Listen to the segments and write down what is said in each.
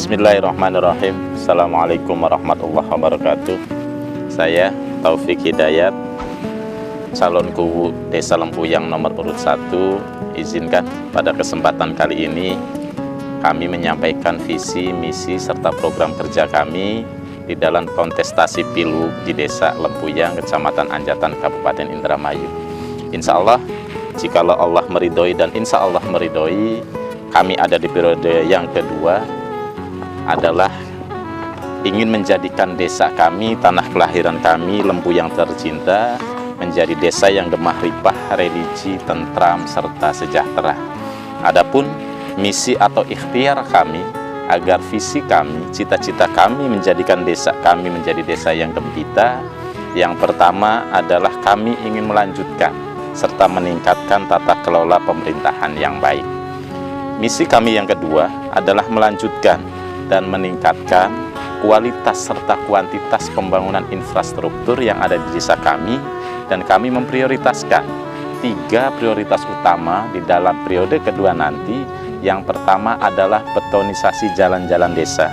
Bismillahirrahmanirrahim. Assalamualaikum warahmatullahi wabarakatuh. Saya Taufik Hidayat, calon kuwu Desa Lempuyang nomor urut 1. Izinkan pada kesempatan kali ini kami menyampaikan visi, misi, serta program kerja kami di dalam kontestasi Pilgub di Desa Lempuyang, Kecamatan Anjatan, Kabupaten Indramayu. Insya Allah, jikalau Allah meridhoi dan insya Allah meridhoi, kami ada di periode yang kedua adalah ingin menjadikan desa kami, tanah kelahiran kami, Lempuyang tercinta, menjadi desa yang gemah ripah, religi, tentram, serta sejahtera. Adapun misi atau ikhtiar kami agar visi kami, cita-cita kami menjadikan desa kami menjadi desa yang gembira. Yang pertama adalah kami ingin melanjutkan serta meningkatkan tata kelola pemerintahan yang baik. Misi kami yang kedua adalah melanjutkan dan meningkatkan kualitas serta kuantitas pembangunan infrastruktur yang ada di desa kami, dan kami memprioritaskan 3 prioritas utama di dalam periode kedua nanti. Yang pertama adalah betonisasi jalan-jalan desa,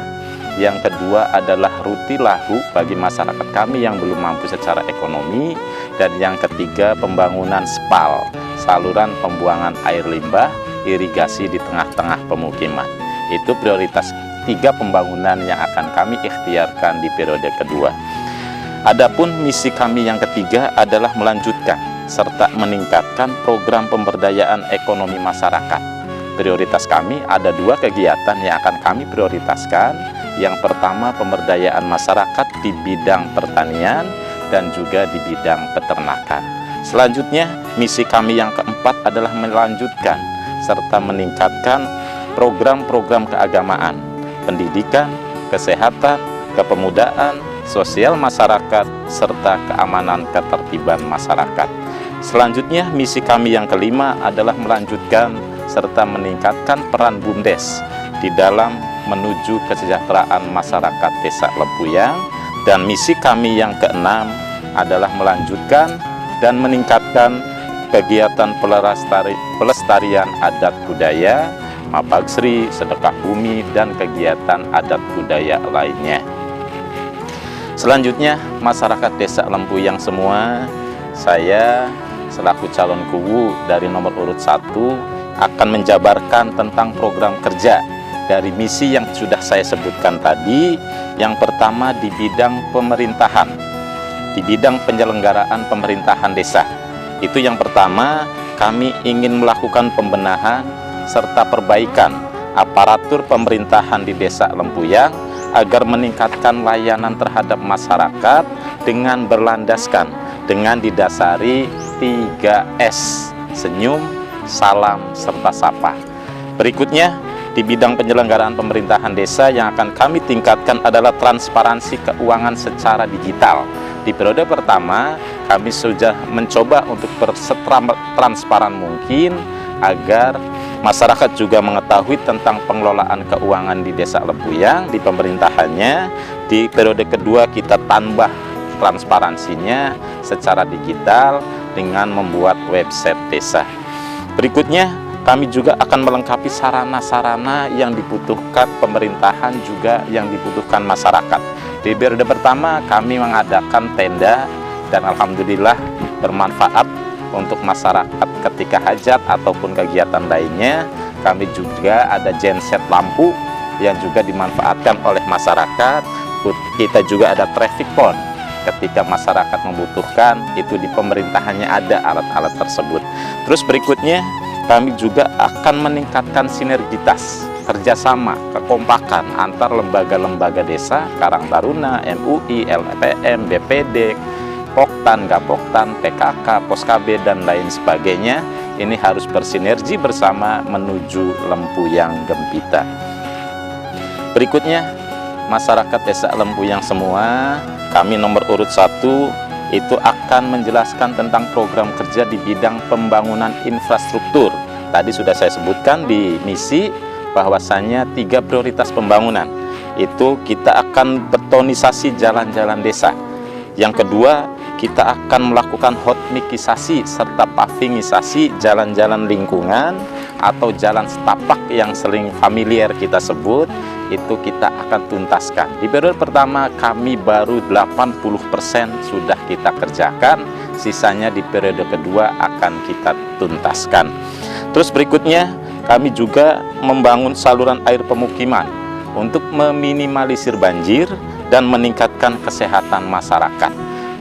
yang kedua adalah ruti lahu bagi masyarakat kami yang belum mampu secara ekonomi, dan yang ketiga pembangunan SPAL, saluran pembuangan air limbah irigasi di tengah-tengah pemukiman. Itu prioritas 3 pembangunan yang akan kami ikhtiarkan di periode kedua. Adapun misi kami yang ketiga adalah melanjutkan serta meningkatkan program pemberdayaan ekonomi masyarakat. Prioritas kami ada 2 kegiatan yang akan kami prioritaskan. Yang pertama, pemberdayaan masyarakat di bidang pertanian dan juga di bidang peternakan. Selanjutnya, misi kami yang keempat adalah melanjutkan serta meningkatkan program-program keagamaan, pendidikan, kesehatan, kepemudaan, sosial masyarakat, serta keamanan ketertiban masyarakat. Selanjutnya, misi kami yang kelima adalah melanjutkan serta meningkatkan peran BUMDes di dalam menuju kesejahteraan masyarakat Desa Lempuyang. Dan misi kami yang keenam adalah melanjutkan dan meningkatkan kegiatan pelestarian adat budaya, Mapagsri, sedekah bumi, dan kegiatan adat budaya lainnya. Selanjutnya, masyarakat Desa Lempuyang semua, saya selaku calon kuwu dari nomor urut 1 akan menjabarkan tentang program kerja dari misi yang sudah saya sebutkan tadi. Yang pertama di bidang pemerintahan, di bidang penyelenggaraan pemerintahan desa. Itu yang pertama, kami ingin melakukan pembenahan serta perbaikan aparatur pemerintahan di Desa Lempuyang agar meningkatkan layanan terhadap masyarakat dengan berlandaskan, dengan didasari 3S, senyum, salam, serta sapa. Berikutnya, di bidang penyelenggaraan pemerintahan desa yang akan kami tingkatkan adalah transparansi keuangan secara digital. Di periode pertama, kami sudah mencoba untuk bersetransparan mungkin agar masyarakat juga mengetahui tentang pengelolaan keuangan di Desa Lempuyang, di pemerintahannya. Di periode kedua kita tambah transparansinya secara digital dengan membuat website desa. Berikutnya, kami juga akan melengkapi sarana-sarana yang dibutuhkan pemerintahan juga yang dibutuhkan masyarakat. Di periode pertama kami mengadakan tenda dan alhamdulillah bermanfaat untuk masyarakat ketika hajat ataupun kegiatan lainnya. Kami juga ada genset lampu yang juga dimanfaatkan oleh masyarakat. Kita juga ada traffic point ketika masyarakat membutuhkan, itu di pemerintahannya ada alat-alat tersebut. Terus berikutnya, kami juga akan meningkatkan sinergitas, kerjasama, kekompakan antar lembaga-lembaga desa, Karang Taruna, MUI, LPM, BPD, Poktan, Gapoktan, PKK, Poskab, dan lain sebagainya. Ini harus bersinergi bersama menuju Lempuyang gembira. Berikutnya, masyarakat Desa Lempuyang semua, kami nomor urut 1 itu akan menjelaskan tentang program kerja di bidang pembangunan infrastruktur. Tadi sudah saya sebutkan di misi bahwasannya 3 prioritas pembangunan. Itu kita akan betonisasi jalan-jalan desa. Yang kedua, kita akan melakukan hotmikisasi serta pavingisasi jalan-jalan lingkungan. atau jalan setapak yang sering familiar kita sebut, itu kita akan tuntaskan. Di periode pertama kami baru 80% sudah kita kerjakan, sisanya di periode kedua akan kita tuntaskan. Terus berikutnya kami juga membangun saluran air pemukiman untuk meminimalisir banjir dan meningkatkan kesehatan masyarakat.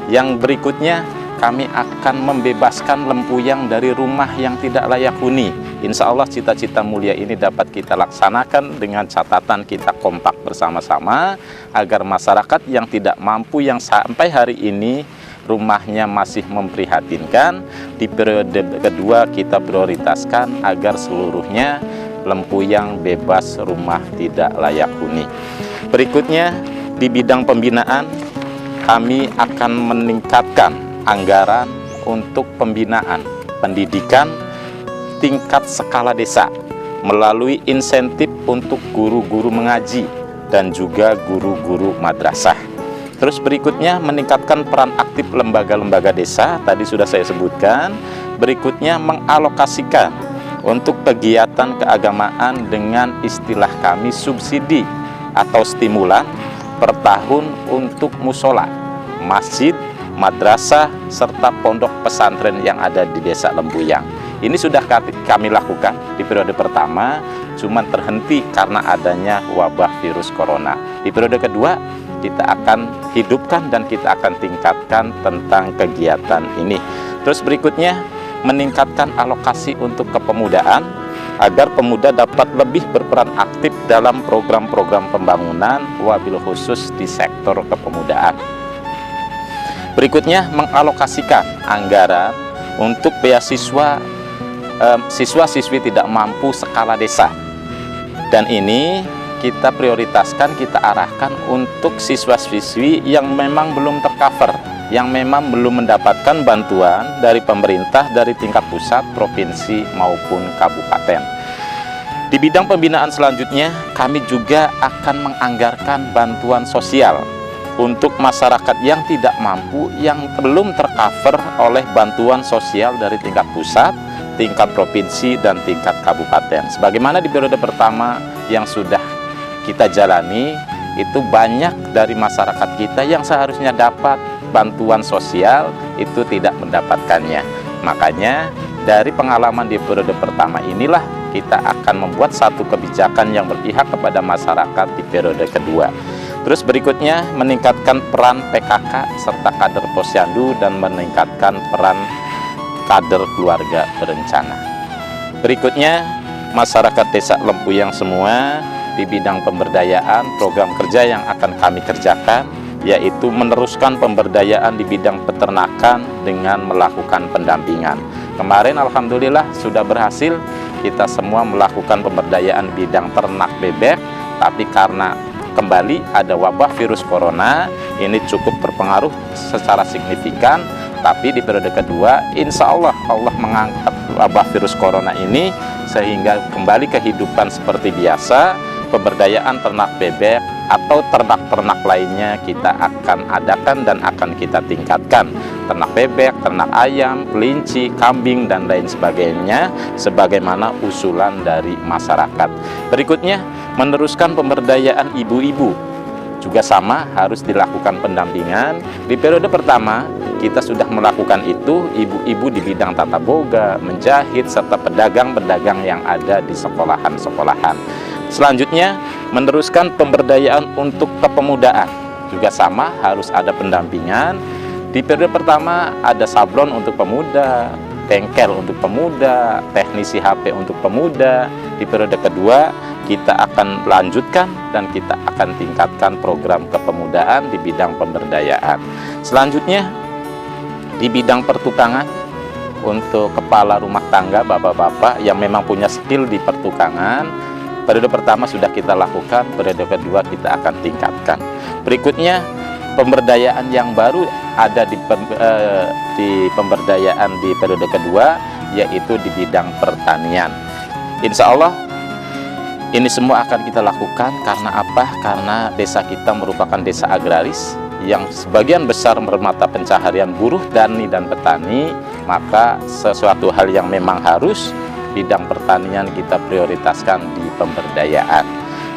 Yang berikutnya kami akan membebaskan lempuyang dari rumah yang tidak layak huni. Insya Allah cita-cita mulia ini dapat kita laksanakan dengan catatan kita kompak bersama-sama agar masyarakat yang tidak mampu, yang sampai hari ini rumahnya masih memprihatinkan, di periode kedua kita prioritaskan agar seluruhnya lempuyang bebas rumah tidak layak huni. Berikutnya di bidang pembinaan kami akan meningkatkan anggaran untuk pembinaan pendidikan tingkat skala desa melalui insentif untuk guru-guru mengaji dan juga guru-guru madrasah. Terus berikutnya meningkatkan peran aktif lembaga-lembaga desa, tadi sudah saya sebutkan. Berikutnya mengalokasikan untuk kegiatan keagamaan dengan istilah kami subsidi atau stimulan per tahun untuk musola, masjid, madrasah, serta pondok pesantren yang ada di desa Lempuyang. Ini sudah kami lakukan di periode pertama, cuman terhenti karena adanya wabah virus corona. Di periode kedua, kita akan hidupkan dan kita akan tingkatkan tentang kegiatan ini. Terus berikutnya, meningkatkan alokasi untuk kepemudaan, agar pemuda dapat lebih berperan aktif dalam program-program pembangunan, wabil khusus di sektor kepemudaan. Berikutnya, mengalokasikan anggaran untuk beasiswa siswa-siswi tidak mampu skala desa. Dan ini kita prioritaskan, kita arahkan untuk siswa-siswi yang memang belum tercover, yang memang belum mendapatkan bantuan dari pemerintah dari tingkat pusat, provinsi maupun kabupaten. Di bidang pembinaan selanjutnya, kami juga akan menganggarkan bantuan sosial untuk masyarakat yang tidak mampu, yang belum tercover oleh bantuan sosial dari tingkat pusat, tingkat provinsi, dan tingkat kabupaten. Sebagaimana di periode pertama yang sudah kita jalani, itu banyak dari masyarakat kita yang seharusnya dapat bantuan sosial itu tidak mendapatkannya. Makanya dari pengalaman di periode pertama inilah kita akan membuat satu kebijakan yang berpihak kepada masyarakat di periode kedua. Terus berikutnya meningkatkan peran PKK serta kader posyandu dan meningkatkan peran kader keluarga berencana. Berikutnya masyarakat desa Lempuyang semua, di bidang pemberdayaan, program kerja yang akan kami kerjakan yaitu meneruskan pemberdayaan di bidang peternakan dengan melakukan pendampingan. Kemarin alhamdulillah sudah berhasil, kita semua melakukan pemberdayaan bidang ternak bebek, tapi karena kembali ada wabah virus corona, ini cukup berpengaruh secara signifikan. Tapi di periode kedua, insya Allah mengangkat wabah virus corona ini sehingga kembali kehidupan seperti biasa. Pemberdayaan ternak bebek atau ternak-ternak lainnya kita akan adakan dan akan kita tingkatkan. Ternak bebek, ternak ayam, kelinci, kambing, dan lain sebagainya sebagaimana usulan dari masyarakat. Berikutnya, meneruskan pemberdayaan ibu-ibu. Juga sama, harus dilakukan pendampingan. Di periode pertama, kita sudah melakukan itu, ibu-ibu di bidang tata boga, menjahit, serta pedagang-pedagang yang ada di sekolahan-sekolahan. Selanjutnya, meneruskan pemberdayaan untuk kepemudaan. Juga sama, harus ada pendampingan. Di periode pertama, ada sablon untuk pemuda, bengkel untuk pemuda, teknisi HP untuk pemuda. Di periode kedua, kita akan lanjutkan dan kita akan tingkatkan program kepemudaan di bidang pemberdayaan. Selanjutnya, di bidang pertukangan, untuk kepala rumah tangga, bapak-bapak yang memang punya skill di pertukangan, periode pertama sudah kita lakukan, periode kedua kita akan tingkatkan. Berikutnya, pemberdayaan yang baru ada di pemberdayaan di periode kedua, yaitu di bidang pertanian. Insya Allah ini semua akan kita lakukan karena apa? Karena desa kita merupakan desa agraris yang sebagian besar bermata pencaharian buruh, tani, dan petani. Maka sesuatu hal yang memang harus bidang pertanian kita prioritaskan di pemberdayaan.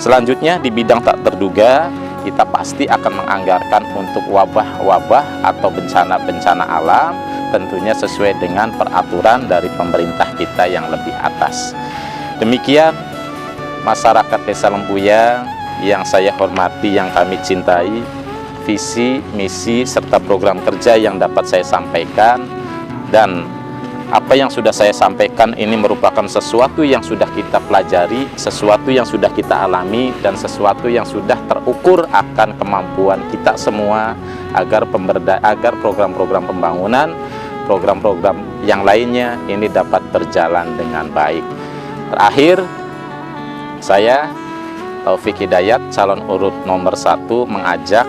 Selanjutnya di bidang tak terduga, kita pasti akan menganggarkan untuk wabah-wabah atau bencana-bencana alam, tentunya sesuai dengan peraturan dari pemerintah kita yang lebih atas. Demikian masyarakat Desa Lempuyang yang saya hormati, yang kami cintai, visi, misi, serta program kerja yang dapat saya sampaikan. Dan apa yang sudah saya sampaikan ini merupakan sesuatu yang sudah kita pelajari, sesuatu yang sudah kita alami, dan sesuatu yang sudah terukur akan kemampuan kita semua agar program-program pembangunan, program-program yang lainnya ini dapat berjalan dengan baik. Terakhir, saya Taufik Hidayat, calon urut nomor 1, mengajak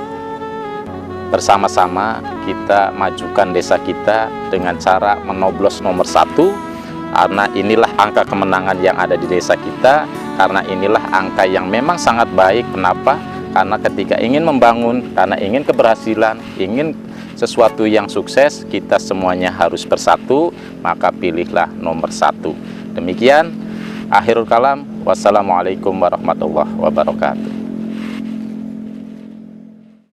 bersama-sama kita majukan desa kita dengan cara menoblos nomor 1, karena inilah angka kemenangan yang ada di desa kita, karena inilah angka yang memang sangat baik. Kenapa? Karena ketika ingin membangun, karena ingin keberhasilan, ingin sesuatu yang sukses, kita semuanya harus bersatu, maka pilihlah nomor 1. Demikian, akhirul kalam. Wassalamualaikum warahmatullahi wabarakatuh.